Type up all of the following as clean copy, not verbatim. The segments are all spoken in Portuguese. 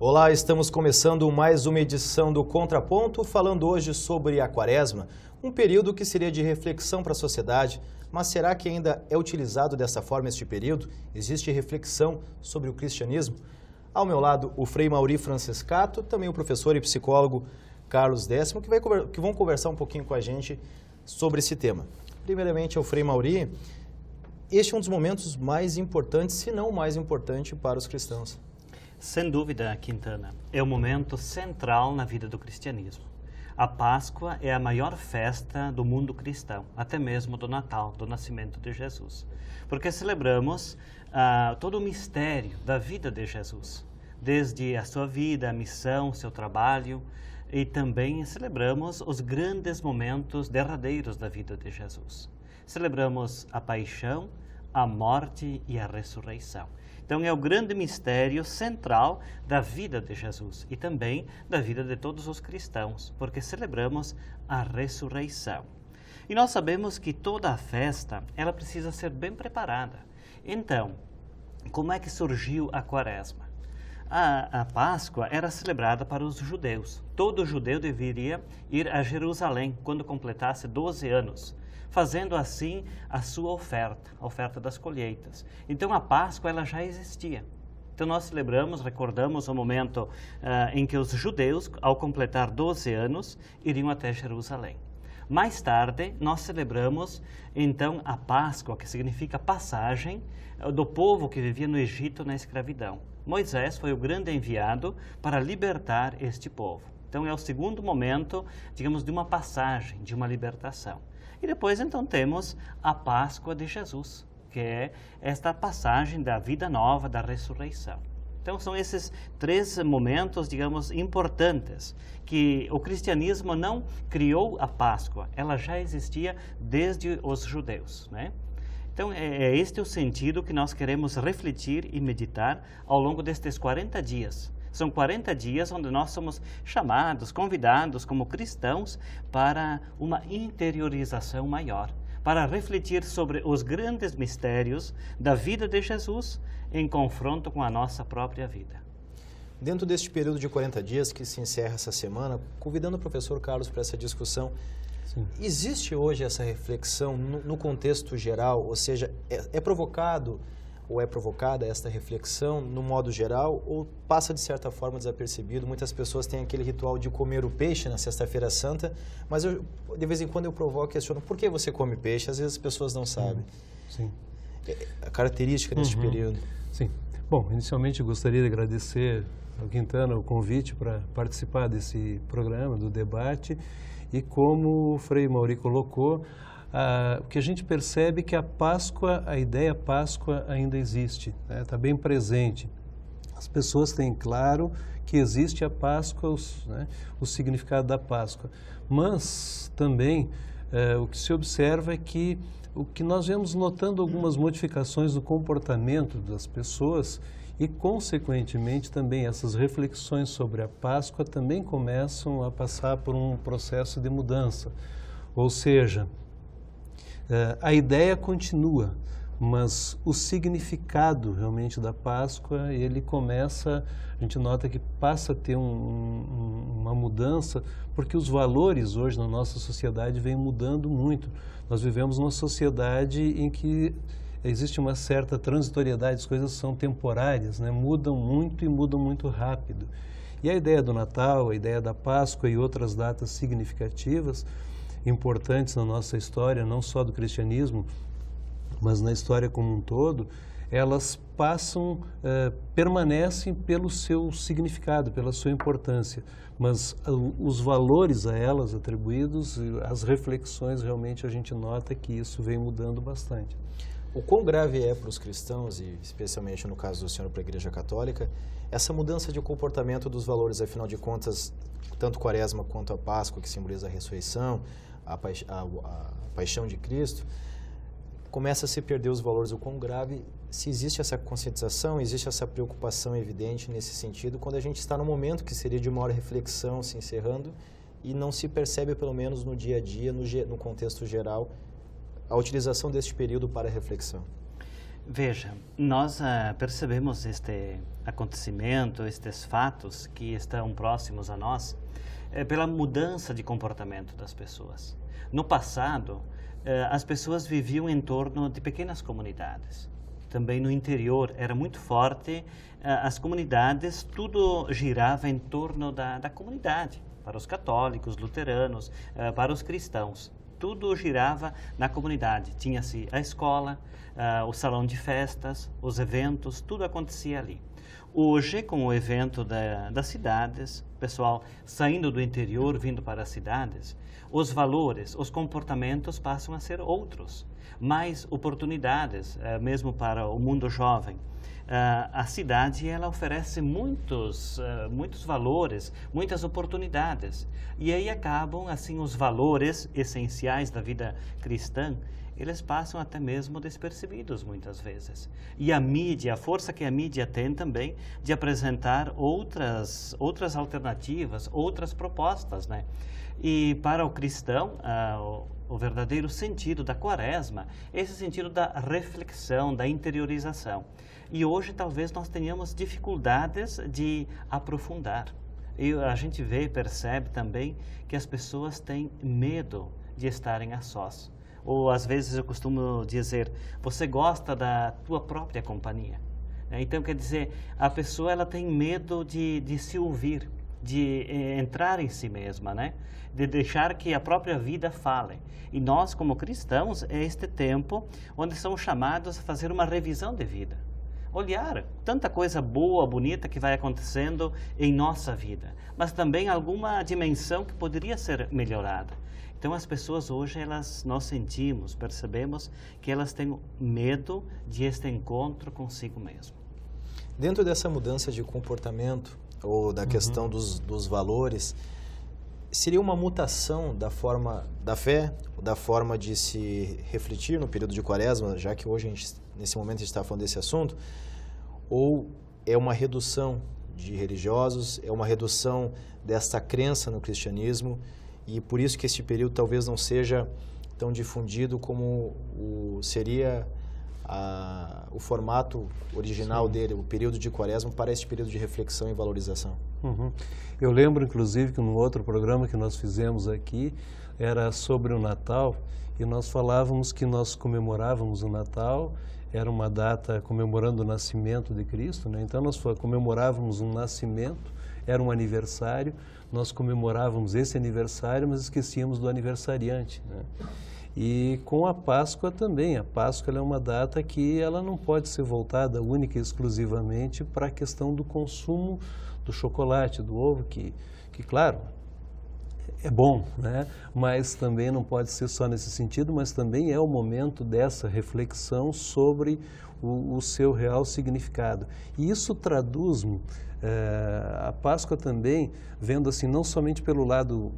Olá, estamos começando mais uma edição do Contraponto, falando hoje sobre a Quaresma, um período que seria de reflexão para a sociedade, mas será que ainda é utilizado dessa forma este período? Existe reflexão sobre o cristianismo? Ao meu lado, o Frei Mauri Franciscato, também o professor e psicólogo Carlos Décimo, que vão conversar um pouquinho com a gente sobre esse tema. Primeiramente, ao Frei Mauri, este é um dos momentos mais importantes, se não o mais importante para os cristãos. Sem dúvida, Quintana, é um momento central na vida do cristianismo. A Páscoa é a maior festa do mundo cristão, até mesmo do Natal, do nascimento de Jesus. Porque celebramos todo o mistério da vida de Jesus, desde a sua vida, a missão, seu trabalho, e também celebramos os grandes momentos derradeiros da vida de Jesus. Celebramos a paixão, a morte e a ressurreição. Então, é o grande mistério central da vida de Jesus e também da vida de todos os cristãos, porque celebramos a ressurreição. E nós sabemos que toda a festa, ela precisa ser bem preparada. Então, como é que surgiu a Quaresma? A Páscoa era celebrada para os judeus. Todo judeu deveria ir a Jerusalém quando completasse 12 anos. Fazendo assim a sua oferta, a oferta das colheitas. Então a Páscoa ela já existia. Então nós celebramos, recordamos o momento em que os judeus, ao completar 12 anos, iriam até Jerusalém. Mais tarde, nós celebramos então a Páscoa, que significa passagem do povo que vivia no Egito na escravidão. Moisés foi o grande enviado para libertar este povo. Então é o segundo momento, digamos, de uma passagem, de uma libertação. E depois, então, temos a Páscoa de Jesus, que é esta passagem da vida nova, da ressurreição. Então, são esses três momentos, digamos, importantes, que o cristianismo não criou a Páscoa, ela já existia desde os judeus, né? Então, é este o sentido que nós queremos refletir e meditar ao longo destes 40 dias. São 40 dias onde nós somos chamados, convidados como cristãos para uma interiorização maior, para refletir sobre os grandes mistérios da vida de Jesus em confronto com a nossa própria vida. Dentro deste período de 40 dias que se encerra essa semana, convidando o professor Carlos para essa discussão, sim, existe hoje essa reflexão no contexto geral, ou seja, é provocado ou é provocada esta reflexão no modo geral ou passa de certa forma desapercebido? Muitas pessoas têm aquele ritual de comer o peixe na Sexta-feira Santa, mas de vez em quando eu provoco e questiono, por que você come peixe? Às vezes as pessoas não sabem. Sim. A característica deste período. Sim. Bom, inicialmente eu gostaria de agradecer ao Quintana o convite para participar desse programa, do debate, e como o Frei Mauri colocou, o que a gente percebe é que a Páscoa, a ideia Páscoa ainda existe, está bem presente. As pessoas têm claro que existe a Páscoa, o significado da Páscoa. Mas também o que se observa é que o que nós vemos notando algumas modificações no comportamento das pessoas e, consequentemente, também essas reflexões sobre a Páscoa também começam a passar por um processo de mudança. Ou seja, a ideia continua, mas o significado realmente da Páscoa, ele começa, a gente nota que passa a ter uma mudança, porque os valores hoje na nossa sociedade vêm mudando muito. Nós vivemos numa sociedade em que existe uma certa transitoriedade, as coisas são temporárias, né? Mudam muito e mudam muito rápido. E a ideia do Natal, a ideia da Páscoa e outras datas significativas, importantes na nossa história, não só do cristianismo, mas na história como um todo, elas permanecem pelo seu significado, pela sua importância, mas os valores a elas atribuídos, as reflexões, realmente a gente nota que isso vem mudando bastante. O quão grave é para os cristãos, e especialmente no caso do senhor para a Igreja Católica, essa mudança de comportamento dos valores, afinal de contas, tanto Quaresma quanto a Páscoa, que simboliza a ressurreição, a paixão de Cristo, começa a se perder os valores. O quão grave, se existe essa conscientização, existe essa preocupação evidente nesse sentido, quando a gente está no momento que seria de maior reflexão se encerrando e não se percebe, pelo menos no dia a dia, no contexto geral, a utilização deste período para reflexão. Veja, nós percebemos este acontecimento, estes fatos que estão próximos a nós, pela mudança de comportamento das pessoas. No passado, as pessoas viviam em torno de pequenas comunidades. Também no interior era muito forte, as comunidades, tudo girava em torno da comunidade, para os católicos, luteranos, para os cristãos. Tudo girava na comunidade. Tinha-se a escola, o salão de festas, os eventos, tudo acontecia ali. Hoje, com o evento das cidades, pessoal saindo do interior, vindo para as cidades, os valores, os comportamentos passam a ser outros. Mais oportunidades, mesmo para o mundo jovem. A cidade, ela oferece muitos valores, muitas oportunidades. E aí acabam, assim, os valores essenciais da vida cristã, eles passam até mesmo despercebidos muitas vezes. E a mídia, a força que a mídia tem também de apresentar outras alternativas, outras propostas, né? E para o cristão, o verdadeiro sentido da quaresma é esse sentido da reflexão, da interiorização. E hoje talvez nós tenhamos dificuldades de aprofundar. E a gente vê, percebe também que as pessoas têm medo de estarem a sós. Ou às vezes eu costumo dizer, você gosta da tua própria companhia. Então quer dizer, a pessoa ela tem medo de se ouvir, de entrar em si mesma, né? De deixar que a própria vida fale. E nós como cristãos é este tempo onde somos chamados a fazer uma revisão de vida. Olhar tanta coisa boa, bonita que vai acontecendo em nossa vida, mas também alguma dimensão que poderia ser melhorada. Então as pessoas hoje, nós sentimos, percebemos que elas têm medo de este encontro consigo mesmo. Dentro dessa mudança de comportamento ou da questão dos valores, seria uma mutação da forma da fé, da forma de se refletir no período de quaresma, já que hoje, nesse momento, a gente está falando desse assunto, ou é uma redução de religiosos, é uma redução dessa crença no cristianismo, e por isso que esse período talvez não seja tão difundido como seria o formato original dele, o período de quaresma, para esse período de reflexão e valorização. Eu lembro, inclusive, que no outro programa que nós fizemos aqui, era sobre o Natal, e nós falávamos que nós comemorávamos o Natal, era uma data comemorando o nascimento de Cristo, né? Então nós comemorávamos um nascimento, era um aniversário, nós comemorávamos esse aniversário, mas esquecíamos do aniversariante, né? E com a Páscoa também, a Páscoa ela é uma data que ela não pode ser voltada única e exclusivamente para a questão do consumo do chocolate, do ovo, que claro, é bom, né? Mas também não pode ser só nesse sentido, mas também é o momento dessa reflexão sobre o seu real significado. E isso traduz a Páscoa também, vendo assim, não somente pelo lado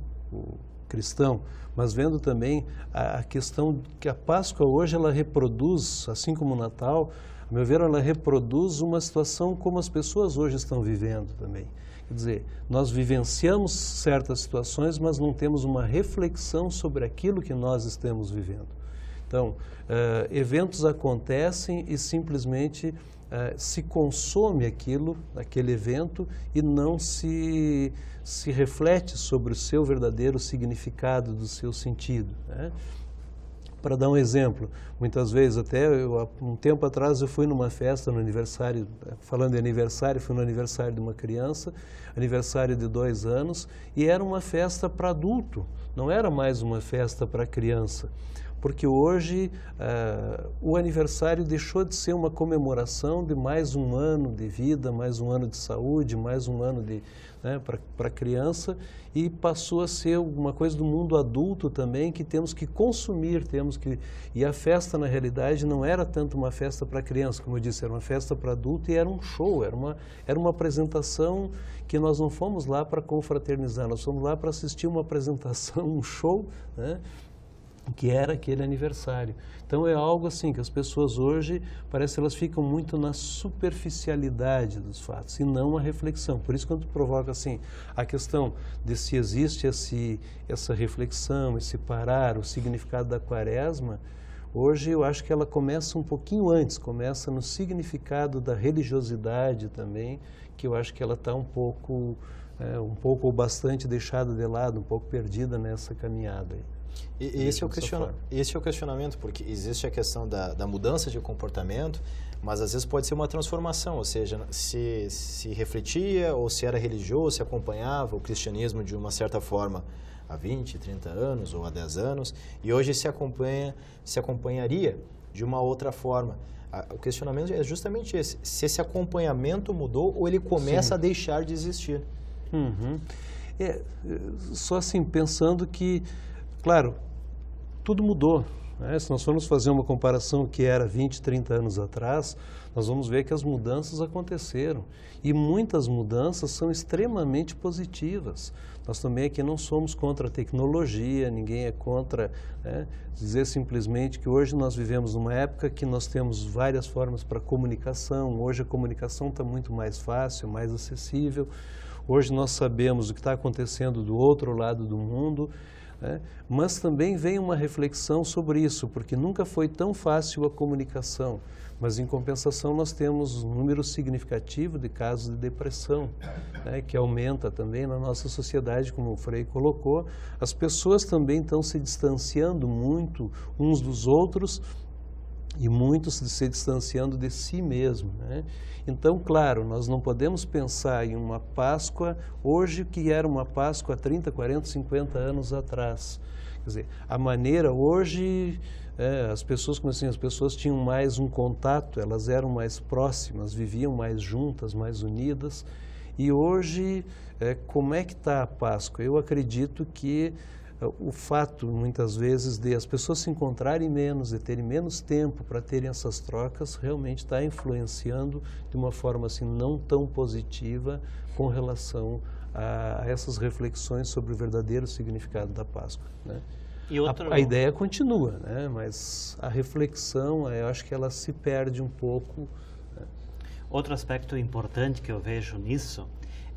cristão, mas vendo também a questão que a Páscoa hoje ela reproduz, assim como o Natal, a meu ver, ela reproduz uma situação como as pessoas hoje estão vivendo também. Quer dizer, nós vivenciamos certas situações, mas não temos uma reflexão sobre aquilo que nós estamos vivendo. Então, eventos acontecem e simplesmente se consome aquele evento e não se reflete sobre o seu verdadeiro significado, do seu sentido, né? Para dar um exemplo, muitas vezes até, um tempo atrás eu fui numa festa no aniversário, falando de aniversário, fui no aniversário de uma criança, aniversário de 2 anos, e era uma festa para adulto, não era mais uma festa para criança. Porque hoje o aniversário deixou de ser uma comemoração de mais um ano de vida, mais um ano de saúde, mais um ano para a criança, e passou a ser uma coisa do mundo adulto também, que temos que consumir, e a festa na realidade não era tanto uma festa para criança, como eu disse, era uma festa para adulto e era um show, era uma apresentação que nós não fomos lá para confraternizar, nós fomos lá para assistir uma apresentação, um show, né? Que era aquele aniversário. Então é algo assim que as pessoas hoje, parece que elas ficam muito na superficialidade dos fatos e não a reflexão. Por isso quando provoca assim a questão de se existe essa reflexão, esse parar, o significado da quaresma, Hoje eu acho que ela começa um pouquinho antes, começa no significado da religiosidade também, que eu acho que ela está um pouco ou bastante deixada de lado, um pouco perdida nessa caminhada aí. E esse é o questionamento, porque existe a questão da mudança de comportamento, mas às vezes pode ser uma transformação, ou seja, se refletia ou se era religioso, se acompanhava o cristianismo de uma certa forma há 20, 30 anos ou há 10 anos, e hoje se acompanharia de uma outra forma. O questionamento é justamente esse, se esse acompanhamento mudou ou ele começa a deixar de existir. Uhum. Só assim, pensando que, claro, tudo mudou, né? Se nós formos fazer uma comparação que era 20, 30 anos atrás, nós vamos ver que as mudanças aconteceram. E muitas mudanças são extremamente positivas. Nós também aqui não somos contra a tecnologia, ninguém é contra, né, dizer simplesmente que hoje nós vivemos numa época que nós temos várias formas para comunicação. Hoje a comunicação está muito mais fácil, mais acessível. Hoje nós sabemos o que está acontecendo do outro lado do mundo, né? Mas também vem uma reflexão sobre isso, porque nunca foi tão fácil a comunicação, mas em compensação nós temos um número significativo de casos de depressão, né, que aumenta também na nossa sociedade, como o Frei colocou. As pessoas também estão se distanciando muito uns dos outros, e muitos se distanciando de si mesmo, né? Então, claro, nós não podemos pensar em uma Páscoa hoje que era uma Páscoa há 30, 40, 50 anos atrás. Quer dizer, a maneira hoje, as pessoas, como assim, as pessoas tinham mais um contato, elas eram mais próximas, viviam mais juntas, mais unidas. E hoje, como é que está a Páscoa? Eu acredito que o fato, muitas vezes, de as pessoas se encontrarem menos, de terem menos tempo para terem essas trocas, realmente está influenciando de uma forma assim não tão positiva com relação a essas reflexões sobre o verdadeiro significado da Páscoa, né? A ideia continua, né? Mas a reflexão, eu acho que ela se perde um pouco, né? Outro aspecto importante que eu vejo nisso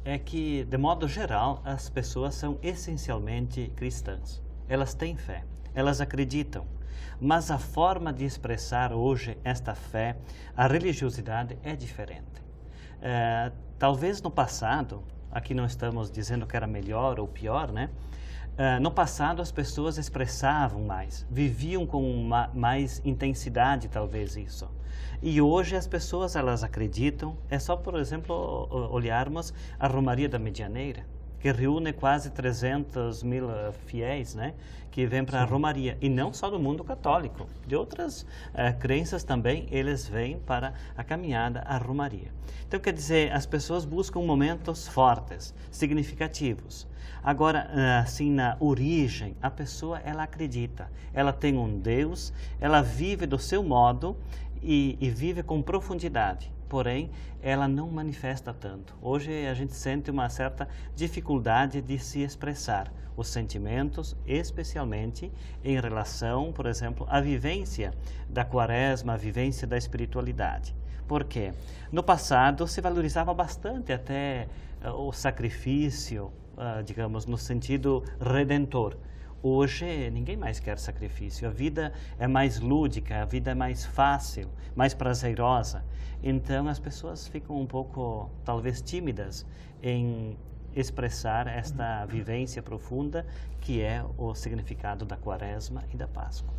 é que, de modo geral, as pessoas são essencialmente cristãs. Elas têm fé, elas acreditam, mas a forma de expressar hoje esta fé, a religiosidade, é diferente. Talvez no passado, aqui não estamos dizendo que era melhor ou pior, né? No passado as pessoas expressavam mais, viviam com mais intensidade, talvez isso. E hoje as pessoas, elas acreditam, é só, por exemplo, olharmos a Romaria da Medianeira, que reúne quase 300 mil fiéis, né, que vêm para a Romaria. E não só do mundo católico, de outras crenças também, eles vêm para a caminhada à Romaria. Então, quer dizer, as pessoas buscam momentos fortes, significativos. Agora, assim, na origem, a pessoa, ela acredita, ela tem um Deus, ela vive do seu modo e vive com profundidade. Porém, ela não manifesta tanto. Hoje a gente sente uma certa dificuldade de se expressar os sentimentos, especialmente em relação, por exemplo, à vivência da Quaresma, a vivência da espiritualidade. Por quê? No passado se valorizava bastante até o sacrifício, digamos, no sentido redentor. Hoje, ninguém mais quer sacrifício. A vida é mais lúdica, a vida é mais fácil, mais prazerosa. Então, as pessoas ficam um pouco, talvez, tímidas em expressar esta vivência profunda que é o significado da Quaresma e da Páscoa.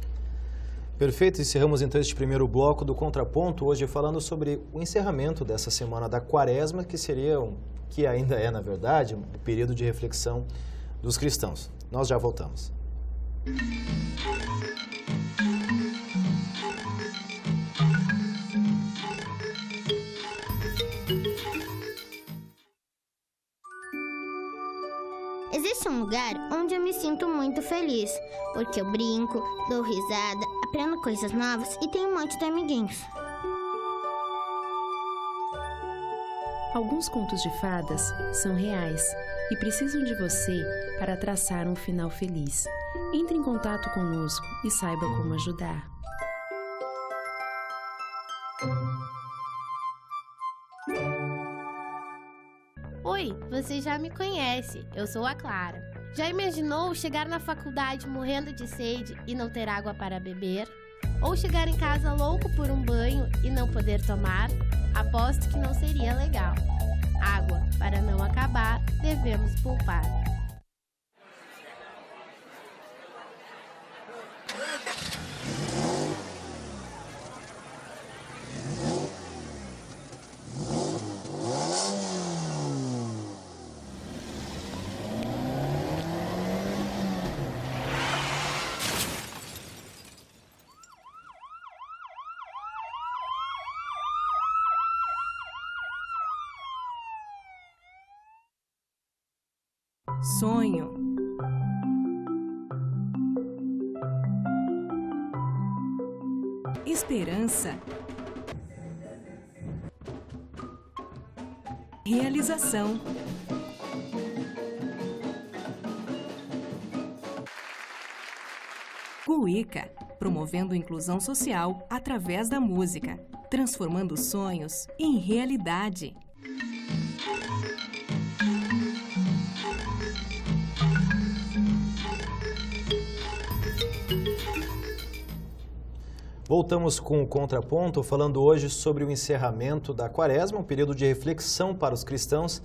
Perfeito, encerramos então este primeiro bloco do Contraponto, hoje falando sobre o encerramento dessa semana da Quaresma, que ainda é, na verdade, um período de reflexão dos cristãos. Nós já voltamos. Existe um lugar onde eu me sinto muito feliz, porque eu brinco, dou risada, aprendo coisas novas e tenho um monte de amiguinhos. Alguns contos de fadas são reais e precisam de você para traçar um final feliz. Entre em contato conosco e saiba como ajudar. Oi, você já me conhece, eu sou a Clara. Já imaginou chegar na faculdade morrendo de sede e não ter água para beber? Ou chegar em casa louco por um banho e não poder tomar? Aposto que não seria legal. Água, para não acabar, devemos poupar. Sonho. Esperança. Realização. Cuíca, promovendo inclusão social através da música, transformando sonhos em realidade. Voltamos com o Contraponto, falando hoje sobre o encerramento da Quaresma, um período de reflexão para os cristãos,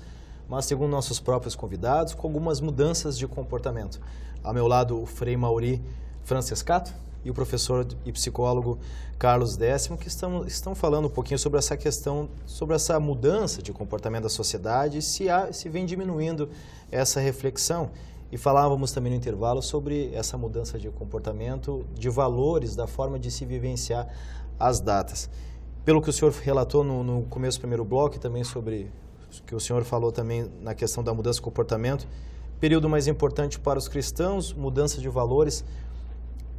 mas segundo nossos próprios convidados, com algumas mudanças de comportamento. Ao meu lado, o Frei Mauri Francescato e o professor e psicólogo Carlos Décimo, que estão falando um pouquinho sobre essa questão, sobre essa mudança de comportamento da sociedade, se vem diminuindo essa reflexão. E falávamos também no intervalo sobre essa mudança de comportamento, de valores, da forma de se vivenciar as datas. Pelo que o senhor relatou no começo do primeiro bloco, e também sobre o que o senhor falou também na questão da mudança de comportamento, período mais importante para os cristãos, mudança de valores,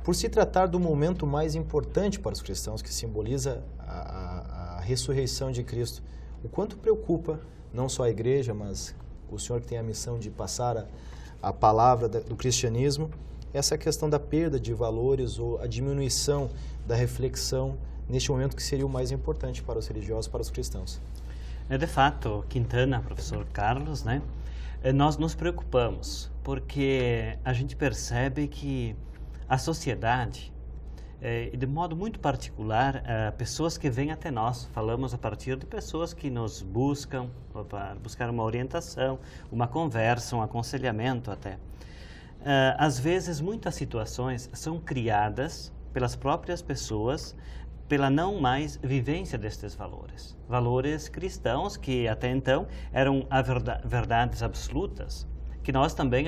por se tratar do momento mais importante para os cristãos, que simboliza a ressurreição de Cristo. O quanto preocupa, não só a igreja, mas o senhor que tem a missão de passar a palavra do cristianismo, essa questão da perda de valores ou a diminuição da reflexão neste momento que seria o mais importante para os religiosos, para os cristãos. De fato, Quintana, professor Carlos, né? Nós nos preocupamos porque a gente percebe que a sociedade, de modo muito particular, pessoas que vêm até nós, falamos a partir de pessoas que nos buscam para buscar uma orientação, uma conversa, um aconselhamento até. Às vezes, muitas situações são criadas pelas próprias pessoas pela não mais vivência destes valores. Valores cristãos que até então eram verdades absolutas, que nós também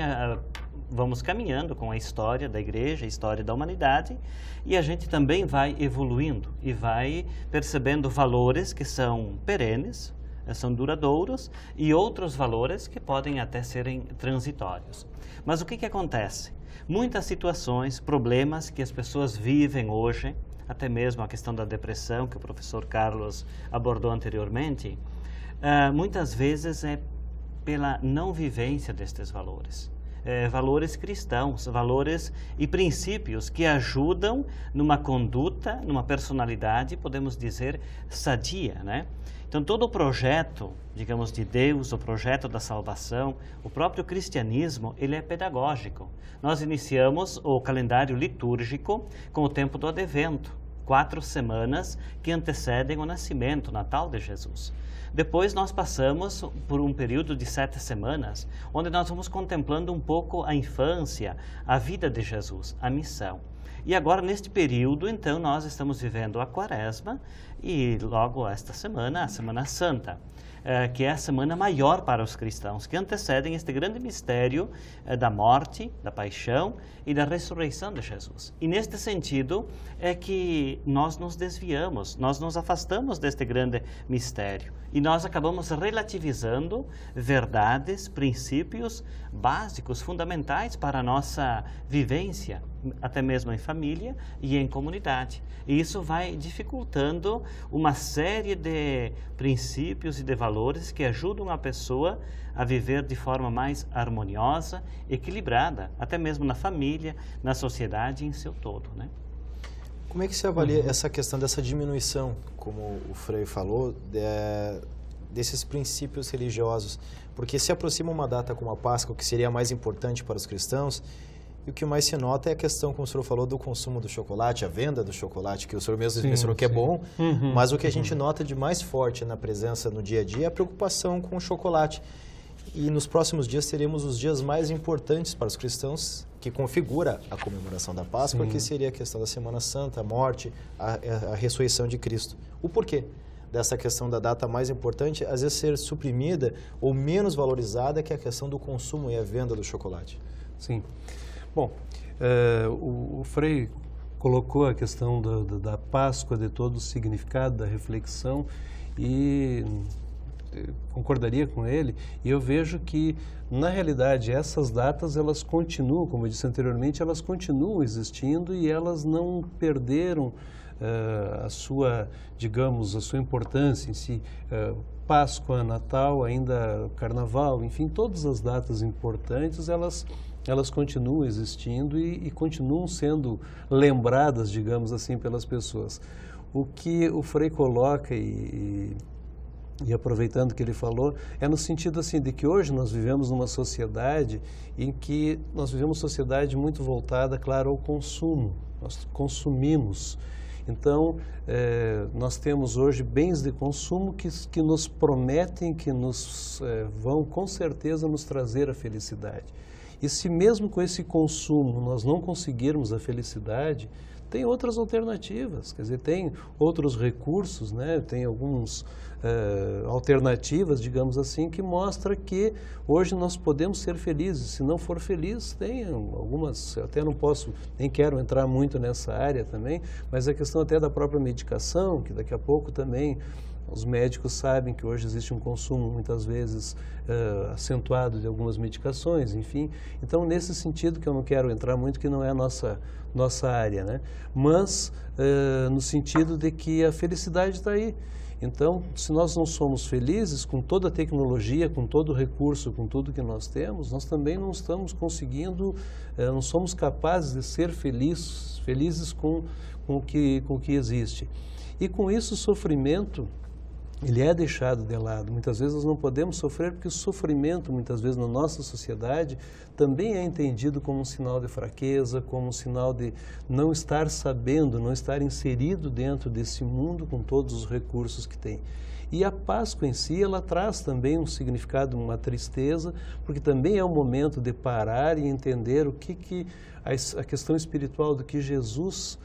vamos caminhando com a história da igreja, a história da humanidade, e a gente também vai evoluindo e vai percebendo valores que são perenes, são duradouros, e outros valores que podem até serem transitórios. Mas o que acontece? Muitas situações, problemas que as pessoas vivem hoje, até mesmo a questão da depressão, que o professor Carlos abordou anteriormente, muitas vezes é pela não vivência destes valores. Valores cristãos, valores e princípios que ajudam numa conduta, numa personalidade, podemos dizer, sadia, né? Então, todo o projeto, digamos, de Deus, o projeto da salvação, o próprio cristianismo, ele é pedagógico. Nós iniciamos o calendário litúrgico com o tempo do advento, 4 semanas que antecedem o nascimento, o Natal de Jesus. Depois nós passamos por um período de 7 semanas, onde nós vamos contemplando um pouco a infância, a vida de Jesus, a missão. E agora, neste período, então, nós estamos vivendo a Quaresma e logo esta semana, a Semana Santa, que é a semana maior para os cristãos, que antecedem este grande mistério da morte, da paixão e da ressurreição de Jesus. E neste sentido é que nós nos desviamos, nós nos afastamos deste grande mistério e nós acabamos relativizando verdades, princípios básicos, fundamentais para a nossa vivência, até mesmo em família e em comunidade. E isso vai dificultando uma série de princípios e de valores que ajudam a pessoa a viver de forma mais harmoniosa, equilibrada, até mesmo na família, na sociedade em seu todo, né? Como é que se avalia essa questão dessa diminuição, como o Frei falou, desses princípios religiosos? Porque se aproxima uma data como a Páscoa, que seria a mais importante para os cristãos, E o que mais se nota é a questão, como o senhor falou, do consumo do chocolate, a venda do chocolate, que o senhor mesmo mencionou que é bom, mas o que a gente nota de mais forte na presença no dia a dia é a preocupação com o chocolate. E nos próximos dias teremos os dias mais importantes para os cristãos, que configura a comemoração da Páscoa, que seria a questão da Semana Santa, a morte, a ressurreição de Cristo. O porquê dessa questão da data mais importante, às vezes ser suprimida ou menos valorizada, que é a questão do consumo e a venda do chocolate? Sim. Bom, o Frei colocou a questão da Páscoa, de todo o significado, da reflexão, e concordaria com ele, e eu vejo que, na realidade, essas datas, elas continuam, como eu disse anteriormente, elas continuam existindo e elas não perderam a sua, digamos, a sua importância em si. Páscoa, Natal, ainda Carnaval, enfim, todas as datas importantes, elas continuam existindo e continuam sendo lembradas, digamos assim, pelas pessoas. O que o Frei coloca e aproveitando que ele falou, é no sentido assim de que hoje nós vivemos numa sociedade em que nós vivemos uma sociedade muito voltada, claro, ao consumo. Nós consumimos. Então, nós temos hoje bens de consumo que nos prometem, que nos vão com certeza nos trazer a felicidade. E se mesmo com esse consumo nós não conseguirmos a felicidade, tem outras alternativas, quer dizer, tem outros recursos, né? Tem algumas alternativas, digamos assim, que mostra que hoje nós podemos ser felizes. Se não for feliz, tem algumas, eu até não posso, nem quero entrar muito nessa área também, mas a questão até da própria medicação, que daqui a pouco também os médicos sabem que hoje existe um consumo, muitas vezes, acentuado de algumas medicações, enfim. Então, nesse sentido, que eu não quero entrar muito, que não é a nossa área, né? Mas, no sentido de que a felicidade está aí. Então, se nós não somos felizes com toda a tecnologia, com todo o recurso, com tudo que nós temos, nós também não estamos conseguindo, não somos capazes de ser felizes com o que existe. E com isso o sofrimento, ele é deixado de lado. Muitas vezes nós não podemos sofrer porque o sofrimento, muitas vezes na nossa sociedade, também é entendido como um sinal de fraqueza, como um sinal de não estar sabendo, não estar inserido dentro desse mundo com todos os recursos que tem. E a Páscoa em si, ela traz também um significado, uma tristeza, porque também é o momento de parar e entender o que a questão espiritual do que Jesus,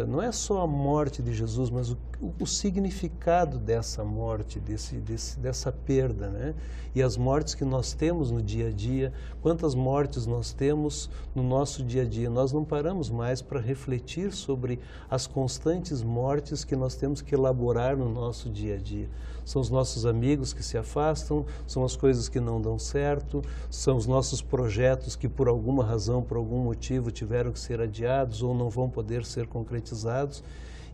não é só a morte de Jesus, mas o significado dessa morte, dessa perda, né? E as mortes que nós temos no dia a dia, quantas mortes nós temos no nosso dia a dia. Nós não paramos mais para refletir sobre as constantes mortes que nós temos que elaborar no nosso dia a dia. São os nossos amigos que se afastam, são as coisas que não dão certo, são os nossos projetos que por alguma razão, por algum motivo tiveram que ser adiados ou não vão poder ser concretizados.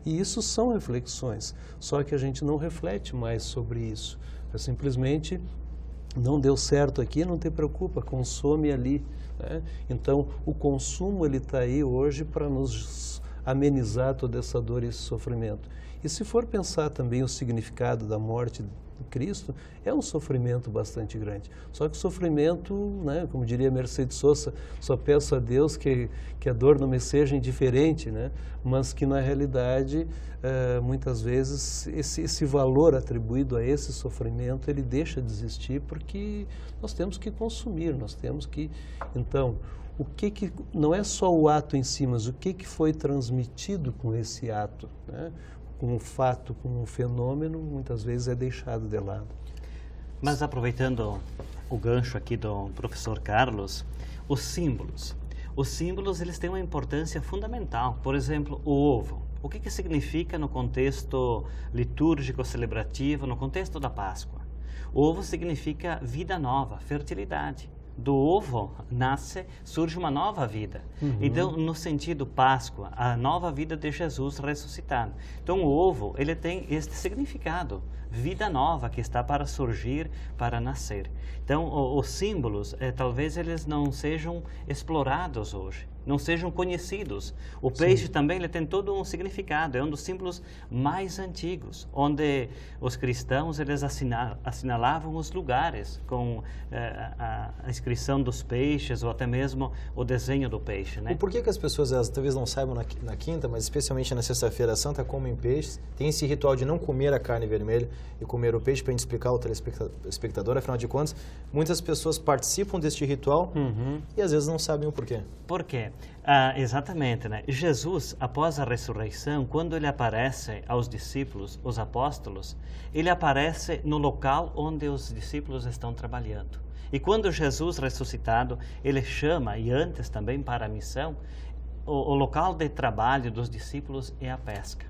E isso são reflexões, só que a gente não reflete mais sobre isso. É simplesmente, não deu certo aqui, não te preocupa, consome ali, né? Então, o consumo ele está aí hoje para nos amenizar toda essa dor e esse sofrimento. E se for pensar também o significado da morte de Cristo, é um sofrimento bastante grande. Só que o sofrimento, né, como diria Mercedes Sosa, só peço a Deus que a dor não me seja indiferente, né? Mas que na realidade, muitas vezes, esse valor atribuído a esse sofrimento, ele deixa de existir porque nós temos que consumir, nós temos que... Então, não é só o ato em si, mas o que foi transmitido com esse ato, né? Com um fato, com um fenômeno, muitas vezes é deixado de lado. Mas aproveitando o gancho aqui do professor Carlos, os símbolos. Os símbolos, eles têm uma importância fundamental. Por exemplo, o ovo. O que significa no contexto litúrgico, celebrativo, no contexto da Páscoa? O ovo significa vida nova, fertilidade. Do ovo surge uma nova vida. Então, no sentido Páscoa, a nova vida de Jesus ressuscitado. Então, o ovo, ele tem este significado, vida nova que está para surgir, para nascer. Então, os símbolos, talvez eles não sejam explorados hoje. não sejam conhecidos. O peixe também ele tem todo um significado, é um dos símbolos mais antigos, onde os cristãos eles assinalavam os lugares com a inscrição dos peixes ou até mesmo o desenho do peixe, né? E por que as pessoas elas, talvez não saibam na quinta, mas especialmente na sexta-feira santa, comem peixes? Tem esse ritual de não comer a carne vermelha e comer o peixe, para a gente explicar ao telespectador, afinal de contas, muitas pessoas participam deste ritual e às vezes não sabem o porquê. Por quê? Exatamente, né? Jesus, após a ressurreição, quando ele aparece aos discípulos, os apóstolos, ele aparece no local onde os discípulos estão trabalhando. E quando Jesus ressuscitado, ele chama, e antes também para a missão, o local de trabalho dos discípulos é a pesca.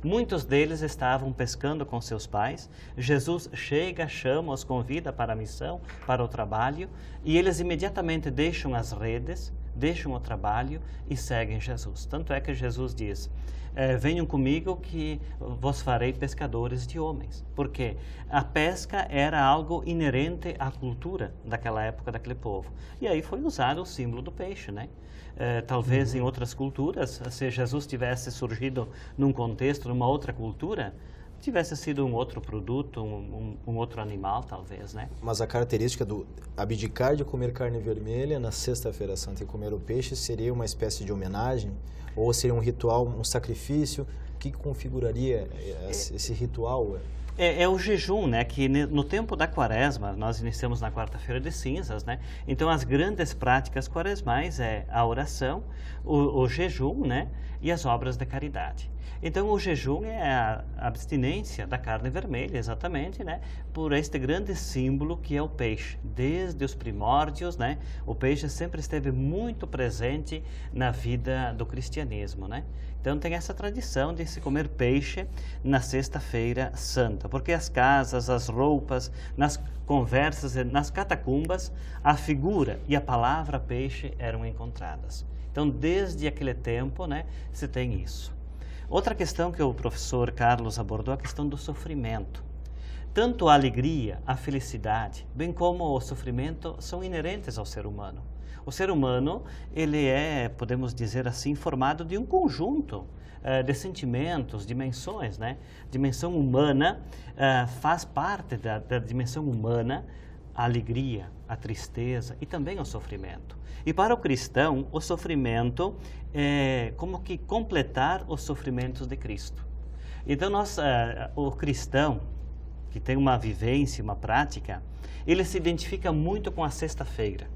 Muitos deles estavam pescando com seus pais. Jesus chega, chama, os convida para a missão, para o trabalho, e eles imediatamente deixam as redes, deixam o trabalho e seguem Jesus. Tanto é que Jesus diz, venham comigo que vos farei pescadores de homens. Porque a pesca era algo inerente à cultura daquela época, daquele povo. E aí foi usado o símbolo do peixe, né? Talvez em outras culturas, se Jesus tivesse surgido num contexto, numa outra cultura, tivesse sido um outro produto, um outro animal, talvez, né? Mas a característica do abdicar de comer carne vermelha na sexta-feira santa e comer o peixe seria uma espécie de homenagem? Ou seria um ritual, um sacrifício? O que configuraria esse ritual? É o jejum, né? Que no tempo da quaresma, nós iniciamos na quarta-feira de cinzas, né? Então, as grandes práticas quaresmais é a oração, o jejum, né? E as obras de caridade. Então, o jejum é a abstinência da carne vermelha, exatamente, né? Por este grande símbolo que é o peixe. Desde os primórdios, né? O peixe sempre esteve muito presente na vida do cristianismo, né? Então, tem essa tradição de se comer peixe na sexta-feira santa, porque as casas, as roupas, nas conversas, nas catacumbas, a figura e a palavra peixe eram encontradas. Então, desde aquele tempo, né, se tem isso. Outra questão que o professor Carlos abordou, a questão do sofrimento. Tanto a alegria, a felicidade, bem como o sofrimento, são inerentes ao ser humano. O ser humano, ele é, podemos dizer assim, formado de um conjunto de sentimentos, dimensões, né? Dimensão humana faz parte da dimensão humana a alegria, a tristeza e também o sofrimento. E para o cristão, o sofrimento é como que completar os sofrimentos de Cristo. Então, o cristão, que tem uma vivência, uma prática, ele se identifica muito com a sexta-feira.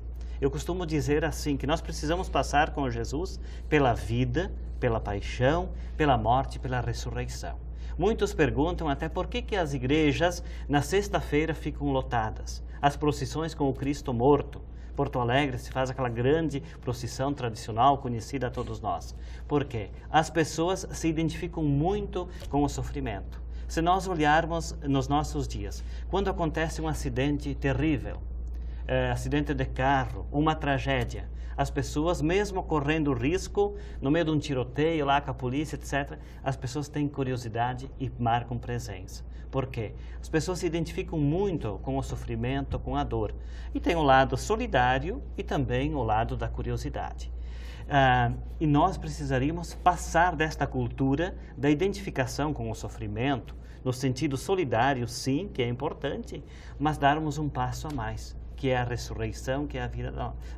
Eu costumo dizer assim, que nós precisamos passar com Jesus pela vida, pela paixão, pela morte e pela ressurreição. Muitos perguntam até por que as igrejas na sexta-feira ficam lotadas. As procissões com o Cristo morto. Porto Alegre se faz aquela grande procissão tradicional conhecida a todos nós. Por quê? As pessoas se identificam muito com o sofrimento. Se nós olharmos nos nossos dias, quando acontece um acidente terrível, acidente de carro, uma tragédia, as pessoas, mesmo correndo risco, no meio de um tiroteio lá com a polícia, etc., as pessoas têm curiosidade e marcam presença. Por quê? As pessoas se identificam muito com o sofrimento, com a dor. E tem o lado solidário e também o lado da curiosidade. E nós precisaríamos passar desta cultura da identificação com o sofrimento, no sentido solidário, sim, que é importante, mas darmos um passo a mais, que é a ressurreição, que é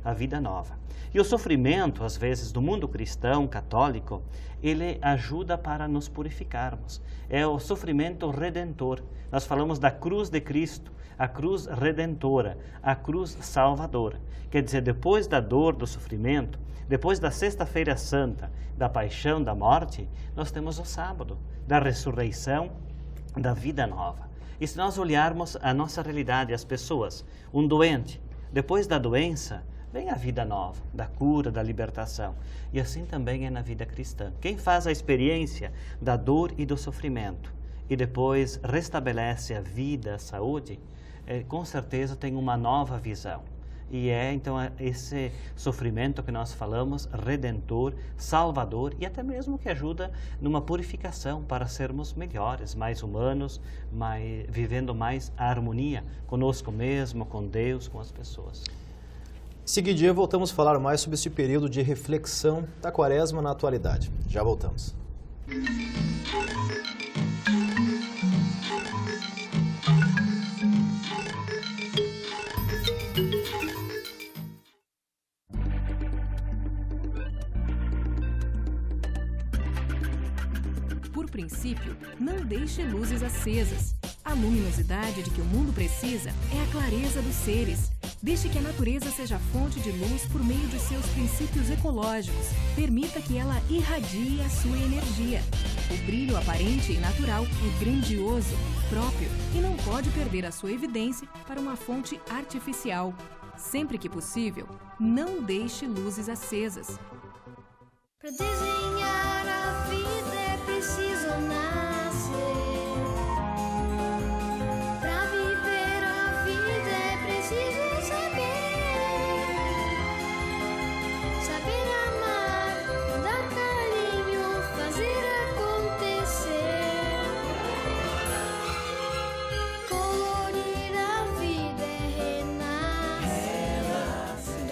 a vida nova. E o sofrimento, às vezes, do mundo cristão, católico, ele ajuda para nos purificarmos. É o sofrimento redentor. Nós falamos da cruz de Cristo, a cruz redentora, a cruz salvadora. Quer dizer, depois da dor, do sofrimento, depois da sexta-feira santa, da paixão, da morte, nós temos o sábado, da ressurreição, da vida nova. E se nós olharmos a nossa realidade, as pessoas, um doente, depois da doença, vem a vida nova, da cura, da libertação. E assim também é na vida cristã. Quem faz a experiência da dor e do sofrimento e depois restabelece a vida, a saúde, com certeza tem uma nova visão. E então esse sofrimento que nós falamos, redentor, salvador e até mesmo que ajuda numa purificação para sermos melhores, mais humanos, vivendo mais a harmonia conosco mesmo, com Deus, com as pessoas. Em seguida, voltamos a falar mais sobre esse período de reflexão da Quaresma na atualidade. Já voltamos. Por princípio, não deixe luzes acesas. A luminosidade de que o mundo precisa é a clareza dos seres. Deixe que a natureza seja fonte de luz por meio de seus princípios ecológicos. Permita que ela irradie a sua energia. O brilho aparente e natural é grandioso, próprio e não pode perder a sua evidência para uma fonte artificial. Sempre que possível, não deixe luzes acesas. Para desenhar a vida é preciso nascer. Para viver a vida é preciso saber. Saber amar, dar carinho, fazer acontecer. Colorir a vida é renascer.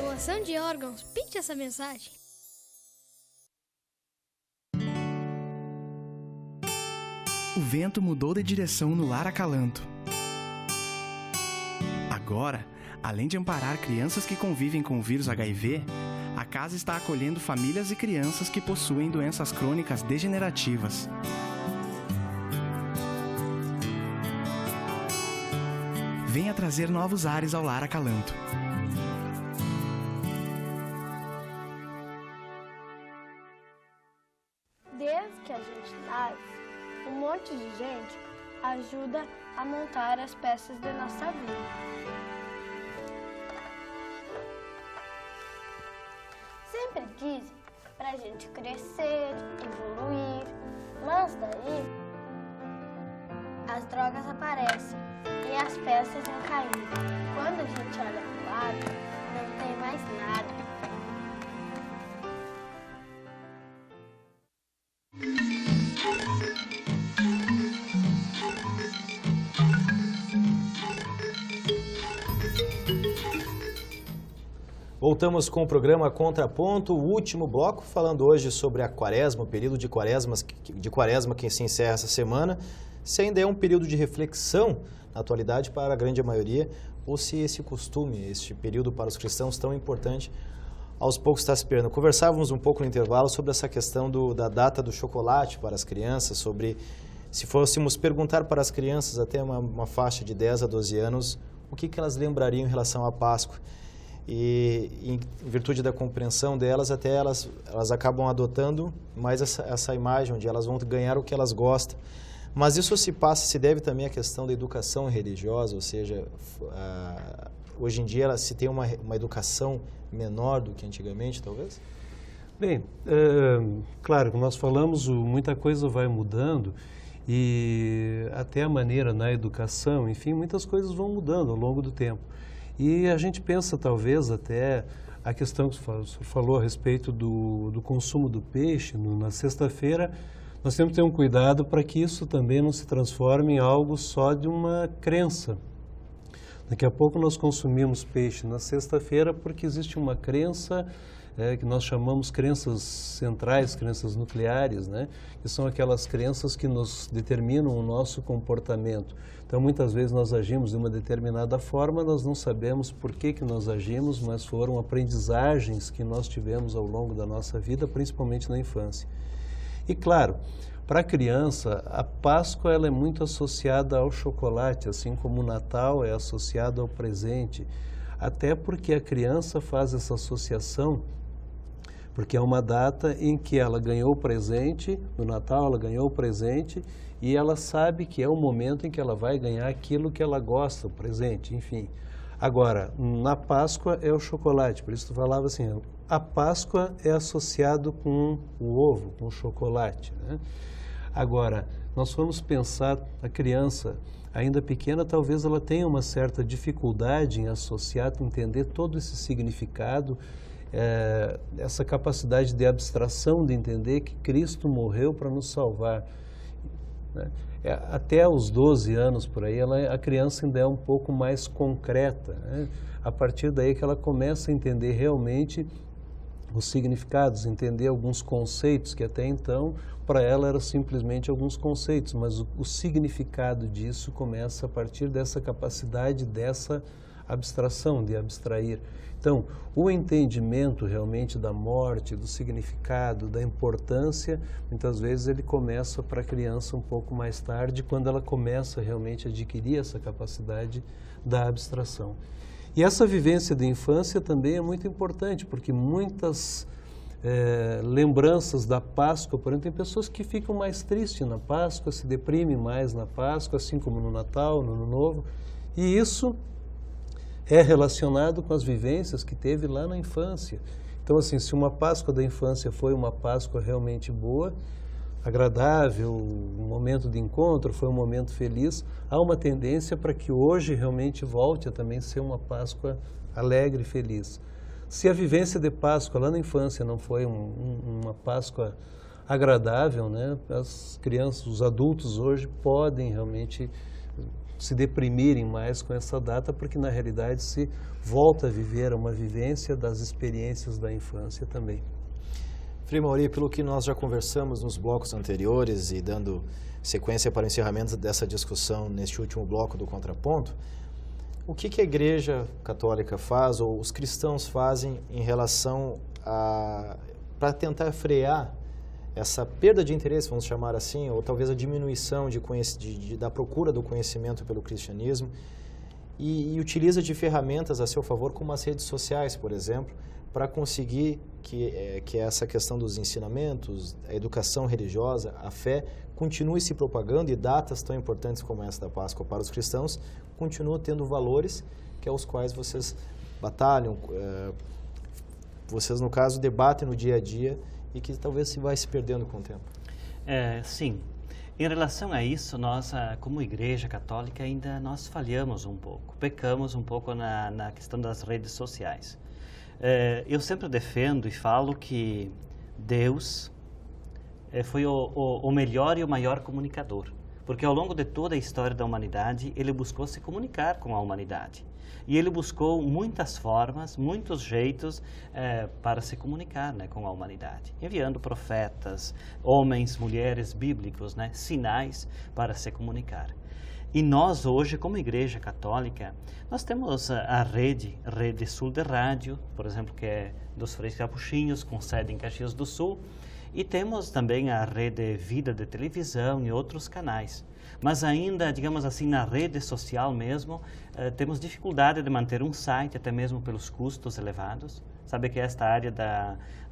Doação de órgãos, pinte essa mensagem. O vento mudou de direção no Lar Acalanto. Agora, além de amparar crianças que convivem com o vírus HIV, a casa está acolhendo famílias e crianças que possuem doenças crônicas degenerativas. Venha trazer novos ares ao Lar Acalanto. Desde que a gente nasce, um monte de gente ajuda a montar as peças da nossa vida. Sempre dizem pra gente crescer, evoluir, mas daí as drogas aparecem e as peças vão caindo. Quando a gente olha pro lado, não tem mais nada. Voltamos com o programa Contraponto, o último bloco, falando hoje sobre a Quaresma, o período de Quaresma que se encerra essa semana, se ainda é um período de reflexão na atualidade para a grande maioria, ou se esse costume, este período para os cristãos tão importante, aos poucos está se perdendo. Conversávamos um pouco no intervalo sobre essa questão da data do chocolate para as crianças, sobre se fôssemos perguntar para as crianças até uma faixa de 10 a 12 anos, o que elas lembrariam em relação à Páscoa. E em virtude da compreensão delas, até elas acabam adotando mais essa imagem, onde elas vão ganhar o que elas gostam. Mas isso se deve também à questão da educação religiosa, ou seja, hoje em dia se tem uma educação menor do que antigamente, talvez? Bem, claro, como nós falamos, muita coisa vai mudando e até a maneira na educação, enfim, muitas coisas vão mudando ao longo do tempo. E a gente pensa, talvez, até a questão que o senhor falou a respeito do consumo do peixe. Na sexta-feira, nós temos que ter um cuidado para que isso também não se transforme em algo só de uma crença. Daqui a pouco nós consumimos peixe na sexta-feira porque existe uma crença que nós chamamos crenças centrais, crenças nucleares, né? Que são aquelas crenças que nos determinam o nosso comportamento. Então, muitas vezes nós agimos de uma determinada forma, nós não sabemos por que nós agimos, mas foram aprendizagens que nós tivemos ao longo da nossa vida, principalmente na infância. E, claro, para a criança, a Páscoa ela é muito associada ao chocolate, assim como o Natal é associado ao presente, até porque a criança faz essa associação, porque é uma data em que ela ganhou o presente, no Natal ela ganhou o presente, e ela sabe que é o momento em que ela vai ganhar aquilo que ela gosta, o presente, enfim. Agora, na Páscoa é o chocolate, por isso tu falava assim, a Páscoa é associado com o ovo, com o chocolate, né? Agora, nós vamos pensar, a criança ainda pequena, talvez ela tenha uma certa dificuldade em associar, entender todo esse significado, essa capacidade de abstração, de entender que Cristo morreu para nos salvar. né? Até os 12 anos por aí, a criança ainda é um pouco mais concreta, né? A partir daí que ela começa a entender realmente os significados, entender alguns conceitos que até então para ela eram simplesmente alguns conceitos, mas o significado disso começa a partir dessa capacidade, dessa abstração, de abstrair. Então, o entendimento realmente da morte, do significado, da importância, muitas vezes ele começa para a criança um pouco mais tarde, quando ela começa realmente a adquirir essa capacidade da abstração. E essa vivência de infância também é muito importante, porque muitas lembranças da Páscoa, por exemplo, tem pessoas que ficam mais tristes na Páscoa, se deprimem mais na Páscoa, assim como no Natal, no Ano Novo, e isso é relacionado com as vivências que teve lá na infância. Então, assim, se uma Páscoa da infância foi uma Páscoa realmente boa, agradável, um momento de encontro, foi um momento feliz, há uma tendência para que hoje realmente volte a também ser uma Páscoa alegre e feliz. Se a vivência de Páscoa lá na infância não foi uma Páscoa agradável, né, as crianças, os adultos hoje podem realmente se deprimirem mais com essa data, porque na realidade se volta a viver uma vivência das experiências da infância também. Frei Mauri, pelo que nós já conversamos nos blocos anteriores e dando sequência para o encerramento dessa discussão neste último bloco do Contraponto, o que a Igreja Católica faz ou os cristãos fazem em relação para tentar frear essa perda de interesse, vamos chamar assim, ou talvez a diminuição da procura do conhecimento pelo cristianismo, e utiliza de ferramentas a seu favor, como as redes sociais, por exemplo, para conseguir que essa questão dos ensinamentos, a educação religiosa, a fé, continue se propagando e datas tão importantes como essa da Páscoa para os cristãos continuam tendo valores que é os quais vocês batalham, vocês, no caso, debatem no dia a dia e que talvez vai se perdendo com o tempo. Sim. Em relação a isso, nós, como Igreja Católica, ainda nós falhamos um pouco, pecamos um pouco na questão das redes sociais. Eu sempre defendo e falo que Deus foi o melhor e o maior comunicador, porque ao longo de toda a história da humanidade, ele buscou se comunicar com a humanidade. E ele buscou muitas formas, muitos jeitos para se comunicar, né, com a humanidade, enviando profetas, homens, mulheres bíblicos, né, sinais para se comunicar. E nós hoje, como Igreja Católica, nós temos a Rede Sul de Rádio, por exemplo, que é dos Freis Capuchinhos, com sede em Caxias do Sul, e temos também a Rede Vida de Televisão e outros canais. Mas ainda, digamos assim, na rede social mesmo, temos dificuldade de manter um site, até mesmo pelos custos elevados. Sabe que esta área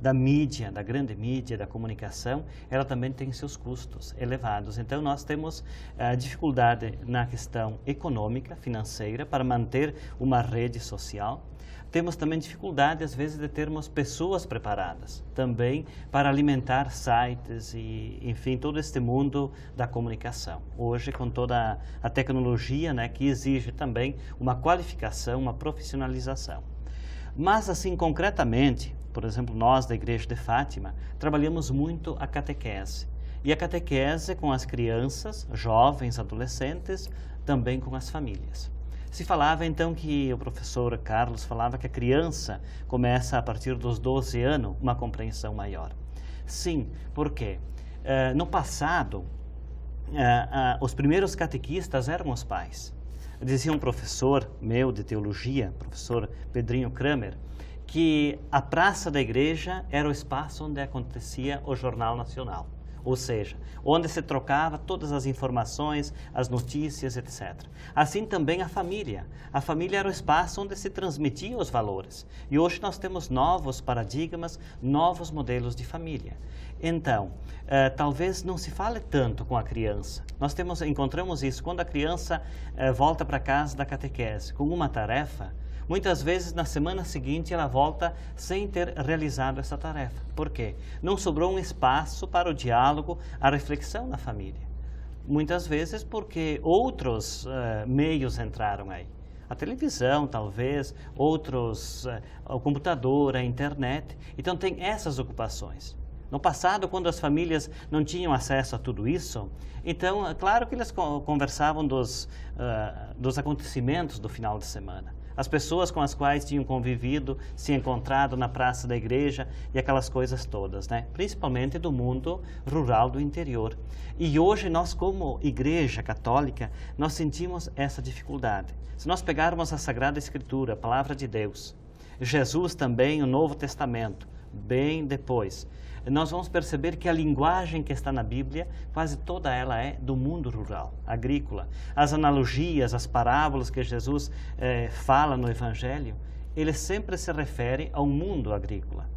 da mídia, da grande mídia, da comunicação, ela também tem seus custos elevados. Então, nós temos dificuldade na questão econômica, financeira, para manter uma rede social. Temos também dificuldade, às vezes, de termos pessoas preparadas também para alimentar sites e, enfim, todo este mundo da comunicação. Hoje, com toda a tecnologia, né, que exige também uma qualificação, uma profissionalização. Mas, assim, concretamente, por exemplo, nós da Igreja de Fátima, trabalhamos muito a catequese. E a catequese com as crianças, jovens, adolescentes, também com as famílias. Se falava então que o professor Carlos falava que a criança começa a partir dos 12 anos uma compreensão maior. Sim, porque no passado os primeiros catequistas eram os pais. Dizia um professor meu de teologia, professor Pedrinho Kramer, que a praça da igreja era o espaço onde acontecia o Jornal Nacional. Ou seja, onde se trocava todas as informações, as notícias, etc. Assim também a família. A família era o espaço onde se transmitiam os valores. E hoje nós temos novos paradigmas, novos modelos de família. Então, talvez não se fale tanto com a criança. Nós encontramos isso quando a criança volta para casa da catequese com uma tarefa. Muitas vezes, na semana seguinte, ela volta sem ter realizado essa tarefa. Por quê? Não sobrou um espaço para o diálogo, a reflexão na família. Muitas vezes porque outros meios entraram aí. A televisão, talvez, outros, o computador, a internet. Então, tem essas ocupações. No passado, quando as famílias não tinham acesso a tudo isso, então, é claro que eles conversavam dos acontecimentos do final de semana. As pessoas com as quais tinham convivido, se encontrado na praça da igreja e aquelas coisas todas, né? Principalmente do mundo rural do interior. E hoje nós, como igreja católica, nós sentimos essa dificuldade. Se nós pegarmos a Sagrada Escritura, a Palavra de Deus, Jesus também, o Novo Testamento, bem depois, nós vamos perceber que a linguagem que está na Bíblia, quase toda ela é do mundo rural, agrícola. As analogias, as parábolas que Jesus fala no Evangelho, ele sempre se refere ao mundo agrícola.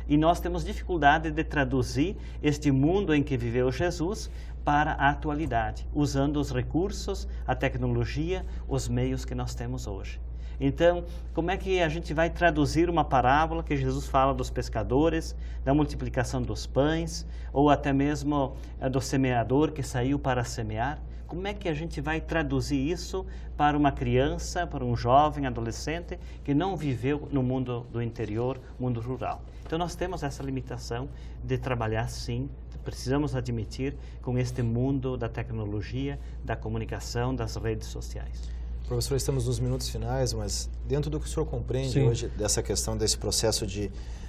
E nós temos dificuldade de traduzir este mundo em que viveu Jesus para a atualidade, usando os recursos, a tecnologia, os meios que nós temos hoje. Então, como é que a gente vai traduzir uma parábola que Jesus fala dos pescadores, da multiplicação dos pães, ou até mesmo do semeador que saiu para semear? Como é que a gente vai traduzir isso para uma criança, para um jovem, adolescente, que não viveu no mundo do interior, mundo rural? Então, nós temos essa limitação de trabalhar, sim, precisamos admitir, com este mundo da tecnologia, da comunicação, das redes sociais. Professor, estamos nos minutos finais, mas dentro do que o senhor compreende hoje dessa questão desse processo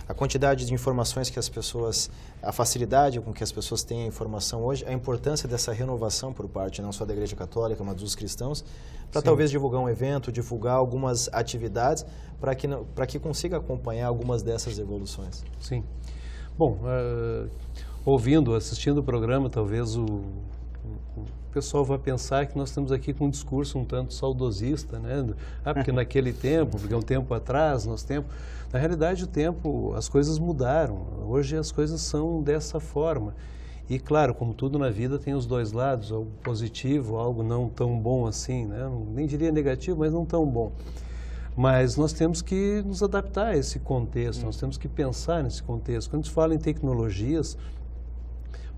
a quantidade de informações que as pessoas, a facilidade com que as pessoas têm a informação hoje, a importância dessa renovação por parte não só da Igreja Católica, mas dos cristãos, para talvez divulgar um evento, divulgar algumas atividades, para que consiga acompanhar algumas dessas evoluções. Sim. Bom, assistindo o programa, talvez o pessoal vai pensar que nós estamos aqui com um discurso um tanto saudosista, né? Porque naquele tempo, porque um tempo atrás, na realidade as coisas mudaram. Hoje as coisas são dessa forma. E claro, como tudo na vida tem os dois lados, algo positivo, algo não tão bom assim, né? Nem diria negativo, mas não tão bom. Mas nós temos que nos adaptar a esse contexto, nós temos que pensar nesse contexto. Quando se fala em tecnologias,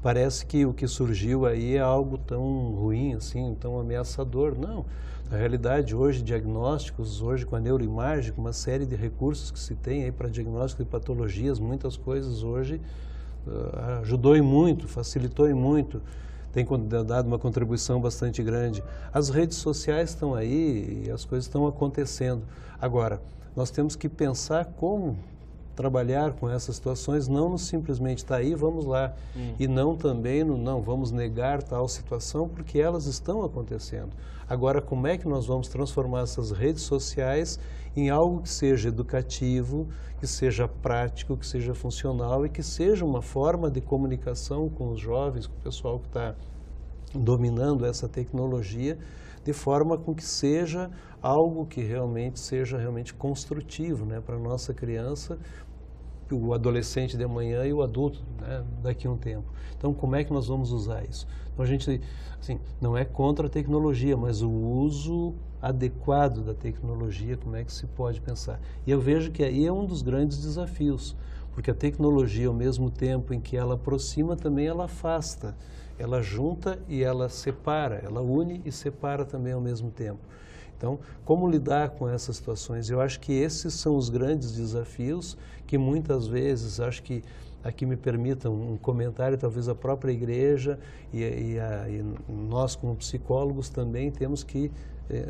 parece que o que surgiu aí é algo tão ruim, assim, tão ameaçador. Não, na realidade, hoje, diagnósticos, hoje com a neuroimagem, com uma série de recursos que se tem aí para diagnóstico de patologias, muitas coisas hoje ajudou e muito, facilitou e muito, tem dado uma contribuição bastante grande. As redes sociais estão aí e as coisas estão acontecendo. Agora, nós temos que pensar como trabalhar com essas situações, não simplesmente está aí, vamos lá, e não também, não vamos negar tal situação, porque elas estão acontecendo. Agora, como é que nós vamos transformar essas redes sociais em algo que seja educativo, que seja prático, que seja funcional e que seja uma forma de comunicação com os jovens, com o pessoal que está dominando essa tecnologia, de forma com que seja algo que seja realmente construtivo, né, para a nossa criança, o adolescente de amanhã e o adulto, né, daqui a um tempo. Então, como é que nós vamos usar isso? Então, a gente, assim, não é contra a tecnologia, mas o uso adequado da tecnologia, como é que se pode pensar? E eu vejo que aí é um dos grandes desafios, porque a tecnologia, ao mesmo tempo em que ela aproxima, também ela afasta. Ela junta e ela separa, ela une e separa também ao mesmo tempo. Então, como lidar com essas situações? Eu acho que esses são os grandes desafios que muitas vezes, acho que aqui me permitam um comentário, talvez a própria igreja e nós como psicólogos também temos que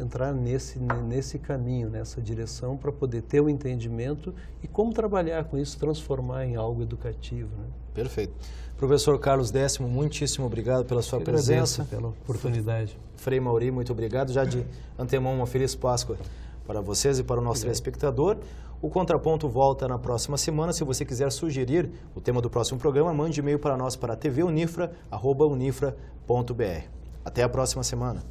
entrar nesse caminho, nessa direção para poder ter o entendimento e como trabalhar com isso, transformar em algo educativo, né? Perfeito. Professor Carlos Décimo, muitíssimo obrigado pela sua presença. Pela oportunidade. Frei Mauri, muito obrigado. Já de antemão, uma feliz Páscoa para vocês e para o nosso telespectador. O Contraponto volta na próxima semana. Se você quiser sugerir o tema do próximo programa, mande e-mail para nós para tvunifra@unifra.br. Até a próxima semana.